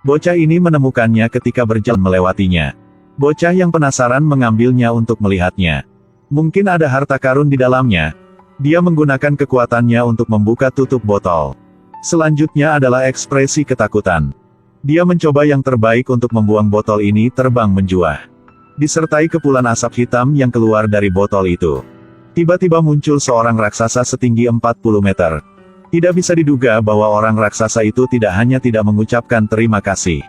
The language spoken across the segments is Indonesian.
Bocah ini menemukannya ketika berjalan melewatinya. Bocah yang penasaran mengambilnya untuk melihatnya. Mungkin ada harta karun di dalamnya. Dia menggunakan kekuatannya untuk membuka tutup botol. Selanjutnya adalah ekspresi ketakutan. Dia mencoba yang terbaik untuk membuang botol ini terbang menjuah. Disertai kepulan asap hitam yang keluar dari botol itu. Tiba-tiba muncul seorang raksasa setinggi 40 meter. Tidak bisa diduga bahwa orang raksasa itu tidak hanya tidak mengucapkan terima kasih,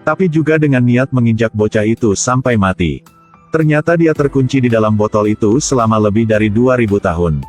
tapi juga dengan niat menginjak bocah itu sampai mati. Ternyata dia terkunci di dalam botol itu selama lebih dari 2000 tahun.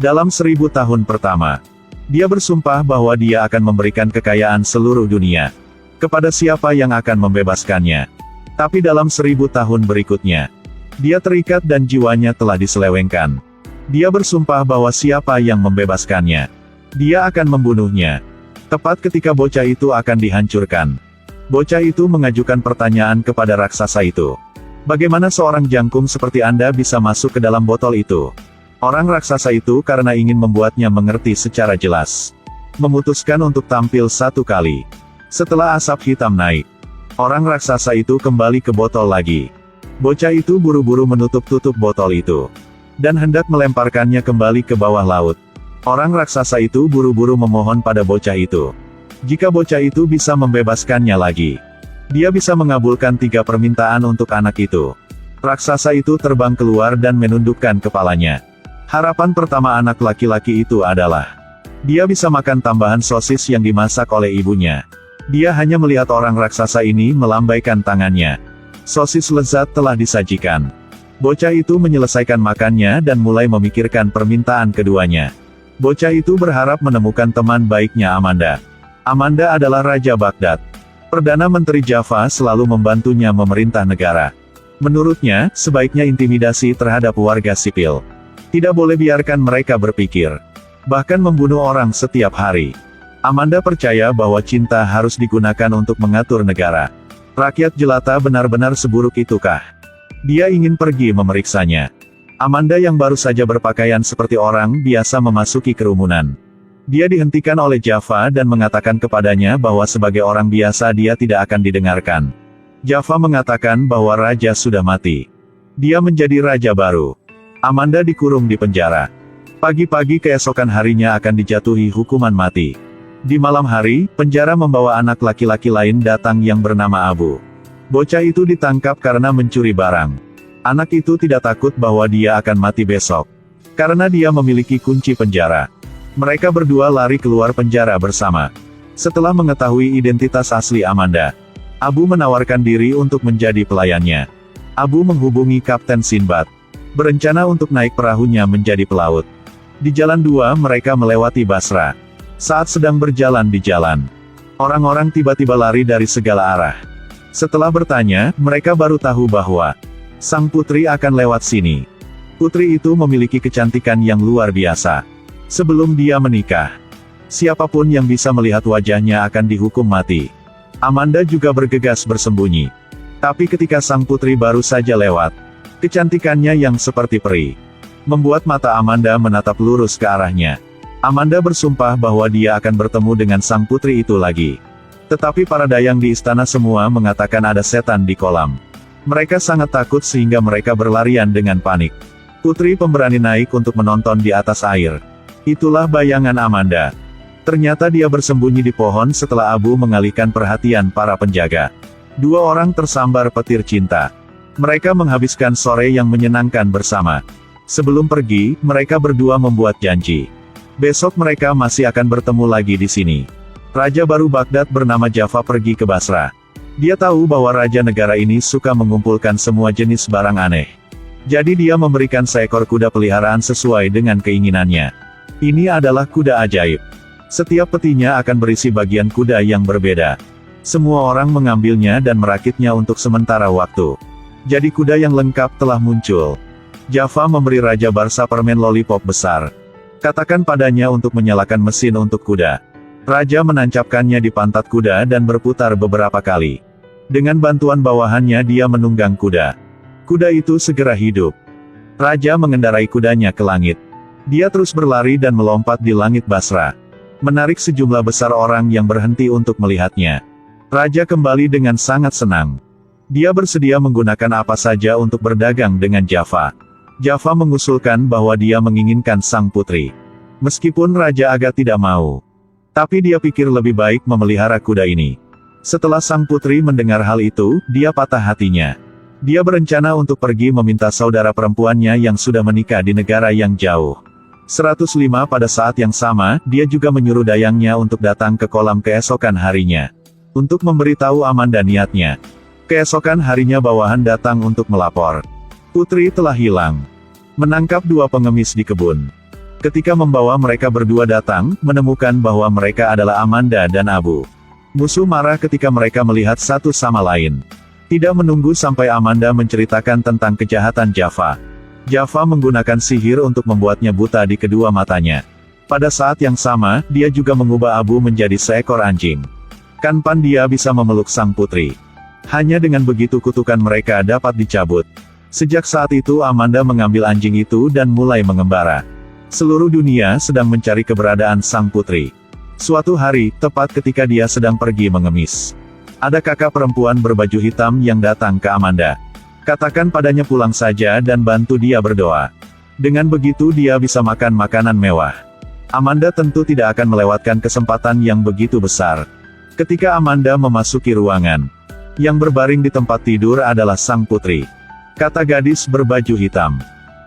Dalam 1000 tahun pertama, dia bersumpah bahwa dia akan memberikan kekayaan seluruh dunia kepada siapa yang akan membebaskannya. Tapi dalam 1000 tahun berikutnya, dia terikat dan jiwanya telah diselewengkan. Dia bersumpah bahwa siapa yang membebaskannya, dia akan membunuhnya. Tepat ketika bocah itu akan dihancurkan, bocah itu mengajukan pertanyaan kepada raksasa itu. Bagaimana seorang jangkung seperti Anda bisa masuk ke dalam botol itu? Orang raksasa itu karena ingin membuatnya mengerti secara jelas, memutuskan untuk tampil satu kali. Setelah asap hitam naik, orang raksasa itu kembali ke botol lagi. Bocah itu buru-buru menutup tutup botol itu dan hendak melemparkannya kembali ke bawah laut. Orang raksasa itu buru-buru memohon pada bocah itu. Jika bocah itu bisa membebaskannya lagi, dia bisa mengabulkan 3 permintaan untuk anak itu. Raksasa itu terbang keluar dan menundukkan kepalanya. Harapan pertama anak laki-laki itu adalah, dia bisa makan tambahan sosis yang dimasak oleh ibunya. Dia hanya melihat orang raksasa ini melambaikan tangannya. Sosis lezat telah disajikan. Bocah itu menyelesaikan makannya dan mulai memikirkan permintaan keduanya. Bocah itu berharap menemukan teman baiknya Amanda. Amanda adalah Raja Baghdad. Perdana Menteri Java selalu membantunya memerintah negara. Menurutnya, sebaiknya intimidasi terhadap warga sipil. Tidak boleh biarkan mereka berpikir, bahkan membunuh orang setiap hari. Amanda percaya bahwa cinta harus digunakan untuk mengatur negara. Rakyat jelata benar-benar seburuk itukah? Dia ingin pergi memeriksanya. Amanda yang baru saja berpakaian seperti orang biasa memasuki kerumunan. Dia dihentikan oleh Java dan mengatakan kepadanya bahwa sebagai orang biasa dia tidak akan didengarkan. Java mengatakan bahwa raja sudah mati. Dia menjadi raja baru. Amanda dikurung di penjara. Pagi-pagi keesokan harinya akan dijatuhi hukuman mati. Di malam hari, penjara membawa anak laki-laki lain datang yang bernama Abu. Bocah itu ditangkap karena mencuri barang. Anak itu tidak takut bahwa dia akan mati besok, karena dia memiliki kunci penjara. Mereka berdua lari keluar penjara bersama. Setelah mengetahui identitas asli Amanda, Abu menawarkan diri untuk menjadi pelayannya. Abu menghubungi Kapten Sinbad, berencana untuk naik perahunya menjadi pelaut. Di jalan 2 mereka melewati Basra. Saat sedang berjalan di jalan, orang-orang tiba-tiba lari dari segala arah. Setelah bertanya, mereka baru tahu bahwa sang putri akan lewat sini. Putri itu memiliki kecantikan yang luar biasa. Sebelum dia menikah, siapapun yang bisa melihat wajahnya akan dihukum mati. Amanda juga bergegas bersembunyi. Tapi ketika sang putri baru saja lewat, kecantikannya yang seperti peri membuat mata Amanda menatap lurus ke arahnya. Amanda bersumpah bahwa dia akan bertemu dengan sang putri itu lagi. Tetapi para dayang di istana semua mengatakan ada setan di kolam. Mereka sangat takut sehingga mereka berlarian dengan panik. Putri pemberani naik untuk menonton di atas air. Itulah bayangan Amanda. Ternyata dia bersembunyi di pohon setelah Abu mengalihkan perhatian para penjaga. 2 orang tersambar petir cinta. Mereka menghabiskan sore yang menyenangkan bersama. Sebelum pergi, mereka berdua membuat janji. Besok mereka masih akan bertemu lagi di sini. Raja baru Baghdad bernama Java pergi ke Basra. Dia tahu bahwa raja negara ini suka mengumpulkan semua jenis barang aneh. Jadi dia memberikan seekor kuda peliharaan sesuai dengan keinginannya. Ini adalah kuda ajaib. Setiap petinya akan berisi bagian kuda yang berbeda. Semua orang mengambilnya dan merakitnya untuk sementara waktu. Jadi kuda yang lengkap telah muncul. Java memberi Raja Barsa permen lollipop besar. Katakan padanya untuk menyalakan mesin untuk kuda. Raja menancapkannya di pantat kuda dan berputar beberapa kali. Dengan bantuan bawahannya dia menunggang kuda. Kuda itu segera hidup. Raja mengendarai kudanya ke langit. Dia terus berlari dan melompat di langit Basra, menarik sejumlah besar orang yang berhenti untuk melihatnya. Raja kembali dengan sangat senang. Dia bersedia menggunakan apa saja untuk berdagang dengan Java. Java mengusulkan bahwa dia menginginkan sang putri. Meskipun Raja agak tidak mau. Tapi dia pikir lebih baik memelihara kuda ini. Setelah sang putri mendengar hal itu, dia patah hatinya. Dia berencana untuk pergi meminta saudara perempuannya yang sudah menikah di negara yang jauh. 105 pada saat yang sama, dia juga menyuruh dayangnya untuk datang ke kolam keesokan harinya. Untuk memberitahu Amanda niatnya. Keesokan harinya bawahan datang untuk melapor. Putri telah hilang. Menangkap dua pengemis di kebun. Ketika membawa mereka berdua datang, menemukan bahwa mereka adalah Amanda dan Abu. Musuh marah ketika mereka melihat satu sama lain. Tidak menunggu sampai Amanda menceritakan tentang kejahatan Java. Java menggunakan sihir untuk membuatnya buta di kedua matanya. Pada saat yang sama, dia juga mengubah Abu menjadi seekor anjing. Kapan dia bisa memeluk sang putri? Hanya dengan begitu kutukan mereka dapat dicabut. Sejak saat itu Amanda mengambil anjing itu dan mulai mengembara. Seluruh dunia sedang mencari keberadaan sang putri. Suatu hari, tepat ketika dia sedang pergi mengemis. Ada kakak perempuan berbaju hitam yang datang ke Amanda. Katakan padanya pulang saja dan bantu dia berdoa. Dengan begitu dia bisa makan makanan mewah. Amanda tentu tidak akan melewatkan kesempatan yang begitu besar. Ketika Amanda memasuki ruangan, yang berbaring di tempat tidur adalah sang putri. Kata gadis berbaju hitam.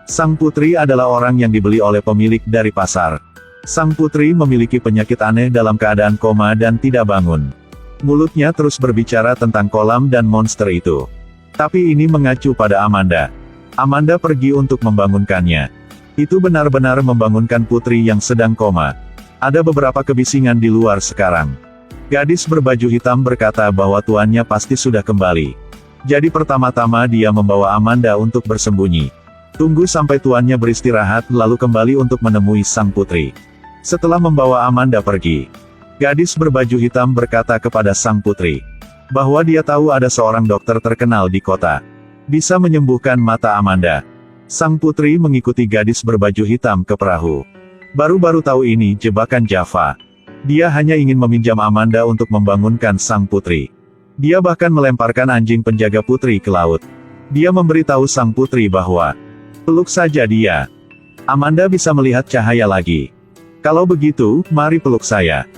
Sang putri adalah orang yang dibeli oleh pemilik dari pasar. Sang putri memiliki penyakit aneh dalam keadaan koma dan tidak bangun. Mulutnya terus berbicara tentang kolam dan monster itu. Tapi ini mengacu pada Amanda. Amanda pergi untuk membangunkannya. Itu benar-benar membangunkan putri yang sedang koma. Ada beberapa kebisingan di luar sekarang. Gadis berbaju hitam berkata bahwa tuannya pasti sudah kembali. Jadi pertama-tama dia membawa Amanda untuk bersembunyi. Tunggu sampai tuannya beristirahat lalu kembali untuk menemui sang putri. Setelah membawa Amanda pergi, gadis berbaju hitam berkata kepada sang putri bahwa dia tahu ada seorang dokter terkenal di kota. Bisa menyembuhkan mata Amanda. Sang putri mengikuti gadis berbaju hitam ke perahu. Baru-baru tahu ini jebakan Java. Dia hanya ingin meminjam Amanda untuk membangunkan sang putri. Dia bahkan melemparkan anjing penjaga putri ke laut. Dia memberitahu sang putri bahwa, peluk saja dia. Amanda bisa melihat cahaya lagi. Kalau begitu, mari peluk saya.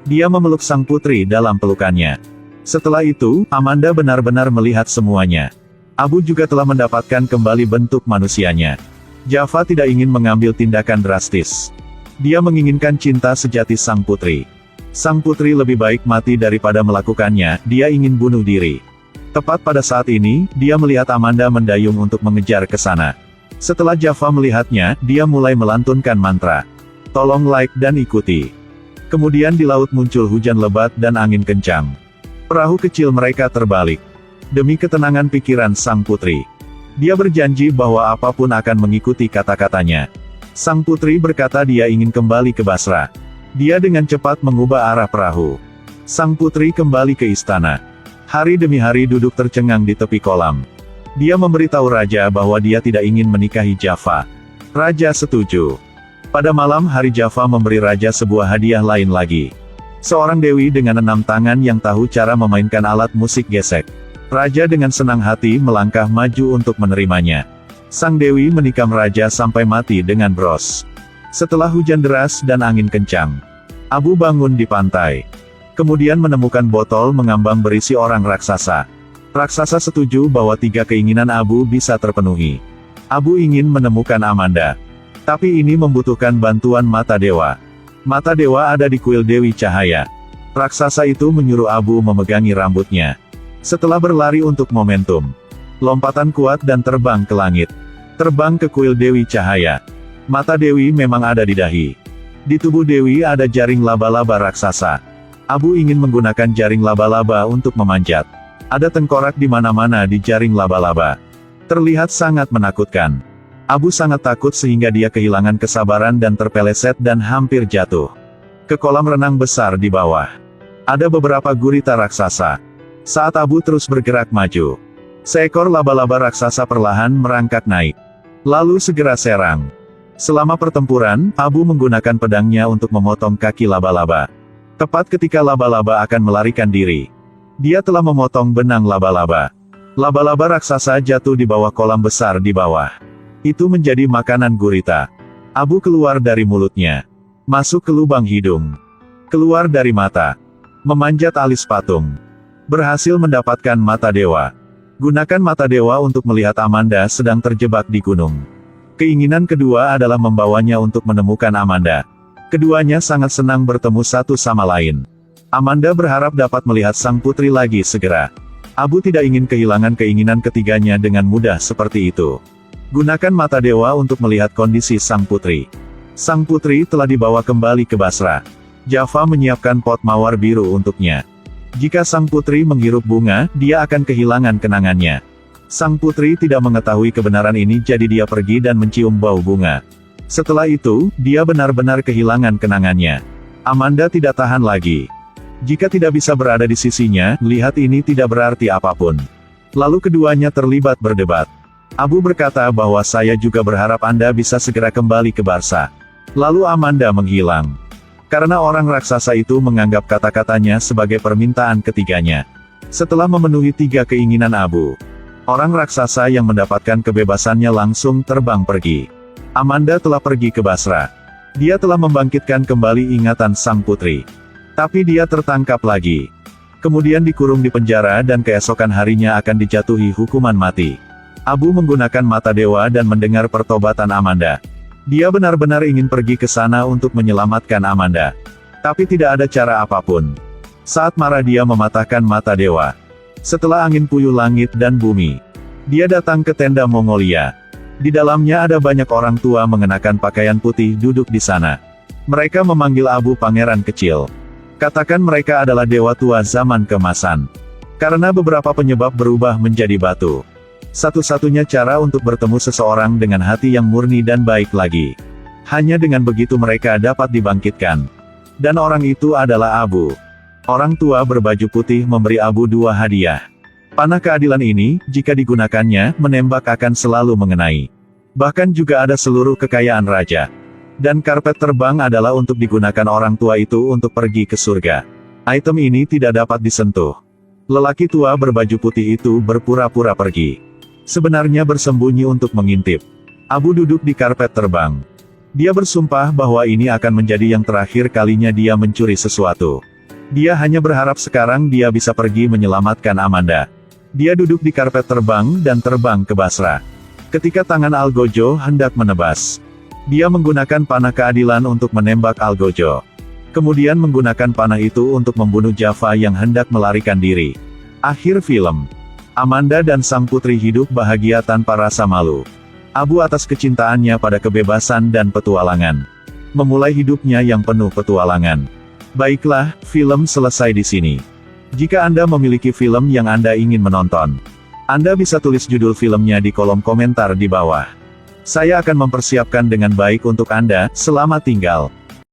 Dia memeluk sang putri dalam pelukannya. Setelah itu, Amanda benar-benar melihat semuanya. Abu juga telah mendapatkan kembali bentuk manusianya. Java tidak ingin mengambil tindakan drastis. Dia menginginkan cinta sejati sang putri. Sang putri lebih baik mati daripada melakukannya, dia ingin bunuh diri. Tepat pada saat ini, dia melihat Amanda mendayung untuk mengejar ke sana. Setelah Java melihatnya, dia mulai melantunkan mantra. Tolong like dan ikuti. Kemudian di laut muncul hujan lebat dan angin kencang. Perahu kecil mereka terbalik. Demi ketenangan pikiran sang putri. Dia berjanji bahwa apapun akan mengikuti kata-katanya. Sang putri berkata dia ingin kembali ke Basra. Dia dengan cepat mengubah arah perahu. Sang putri kembali ke istana. Hari demi hari duduk tercengang di tepi kolam. Dia memberitahu raja bahwa dia tidak ingin menikahi Java. Raja setuju. Pada malam hari Java memberi raja sebuah hadiah lain lagi. Seorang dewi dengan 6 tangan yang tahu cara memainkan alat musik gesek. Raja dengan senang hati melangkah maju untuk menerimanya. Sang dewi menikam raja sampai mati dengan bros. Setelah hujan deras dan angin kencang, Abu bangun di pantai. Kemudian menemukan botol mengambang berisi orang raksasa. Raksasa setuju bahwa 3 keinginan Abu bisa terpenuhi. Abu ingin menemukan Amanda. Tapi ini membutuhkan bantuan mata dewa. Mata dewa ada di kuil Dewi Cahaya. Raksasa itu menyuruh Abu memegangi rambutnya. Setelah berlari untuk momentum, lompatan kuat dan terbang ke langit. Terbang ke kuil Dewi Cahaya. Mata Dewi memang ada di dahi. Di tubuh Dewi ada jaring laba-laba raksasa. Abu ingin menggunakan jaring laba-laba untuk memanjat. Ada tengkorak di mana-mana di jaring laba-laba. Terlihat sangat menakutkan. Abu sangat takut sehingga dia kehilangan kesabaran dan terpeleset dan hampir jatuh ke kolam renang besar di bawah. Ada beberapa gurita raksasa. Saat Abu terus bergerak maju, seekor laba-laba raksasa perlahan merangkak naik. Lalu segera serang. Selama pertempuran, Abu menggunakan pedangnya untuk memotong kaki laba-laba. Tepat ketika laba-laba akan melarikan diri, Dia telah memotong benang laba-laba. Laba-laba raksasa jatuh di bawah kolam besar di bawah. Itu menjadi makanan gurita. Abu keluar dari mulutnya. Masuk ke lubang hidung. Keluar dari mata. Memanjat alis patung. Berhasil mendapatkan mata dewa. Gunakan mata dewa untuk melihat Amanda sedang terjebak di gunung. Keinginan kedua adalah membawanya untuk menemukan Amanda. Keduanya sangat senang bertemu satu sama lain. Amanda berharap dapat melihat sang putri lagi segera. Abu tidak ingin kehilangan keinginan ketiganya dengan mudah seperti itu. Gunakan mata dewa untuk melihat kondisi sang putri. Sang putri telah dibawa kembali ke Basra. Java menyiapkan pot mawar biru untuknya. Jika sang putri menghirup bunga, dia akan kehilangan kenangannya. Sang putri tidak mengetahui kebenaran ini, jadi dia pergi dan mencium bau bunga. Setelah itu, dia benar-benar kehilangan kenangannya. Amanda tidak tahan lagi. Jika tidak bisa berada di sisinya, lihat ini tidak berarti apapun. Lalu keduanya terlibat berdebat. Abu berkata bahwa saya juga berharap Anda bisa segera kembali ke Barca. Lalu Amanda menghilang. Karena orang raksasa itu menganggap kata-katanya sebagai permintaan ketiganya. Setelah memenuhi 3 keinginan Abu, orang raksasa yang mendapatkan kebebasannya langsung terbang pergi. Amanda telah pergi ke Basra. Dia telah membangkitkan kembali ingatan sang putri. Tapi dia tertangkap lagi. Kemudian dikurung di penjara dan keesokan harinya akan dijatuhi hukuman mati. Abu menggunakan mata dewa dan mendengar pertobatan Amanda. Dia benar-benar ingin pergi ke sana untuk menyelamatkan Amanda. Tapi tidak ada cara apapun. Saat marah dia mematahkan mata dewa. Setelah angin puyuh langit dan bumi, dia datang ke tenda Mongolia. Di dalamnya ada banyak orang tua mengenakan pakaian putih duduk di sana. Mereka memanggil Abu pangeran kecil. Katakan mereka adalah dewa tua zaman keemasan. Karena beberapa penyebab berubah menjadi batu. Satu-satunya cara untuk bertemu seseorang dengan hati yang murni dan baik lagi. Hanya dengan begitu mereka dapat dibangkitkan. Dan orang itu adalah Abu. Orang tua berbaju putih memberi Abu 2 hadiah. Panah keadilan ini, jika digunakannya, menembak akan selalu mengenai. Bahkan juga ada seluruh kekayaan raja. Dan karpet terbang adalah untuk digunakan orang tua itu untuk pergi ke surga. Item ini tidak dapat disentuh. Lelaki tua berbaju putih itu berpura-pura pergi. Sebenarnya bersembunyi untuk mengintip. Abu duduk di karpet terbang. Dia bersumpah bahwa ini akan menjadi yang terakhir kalinya dia mencuri sesuatu. Dia hanya berharap sekarang dia bisa pergi menyelamatkan Amanda. Dia duduk di karpet terbang dan terbang ke Basra. Ketika tangan Algojo hendak menebas, dia menggunakan panah keadilan untuk menembak Algojo. Kemudian menggunakan panah itu untuk membunuh Java yang hendak melarikan diri. Akhir film. Amanda dan sang putri hidup bahagia tanpa rasa malu. Abu atas kecintaannya pada kebebasan dan petualangan. Memulai hidupnya yang penuh petualangan. Baiklah, film selesai di sini. Jika Anda memiliki film yang Anda ingin menonton, Anda bisa tulis judul filmnya di kolom komentar di bawah. Saya akan mempersiapkan dengan baik untuk Anda. Selamat tinggal.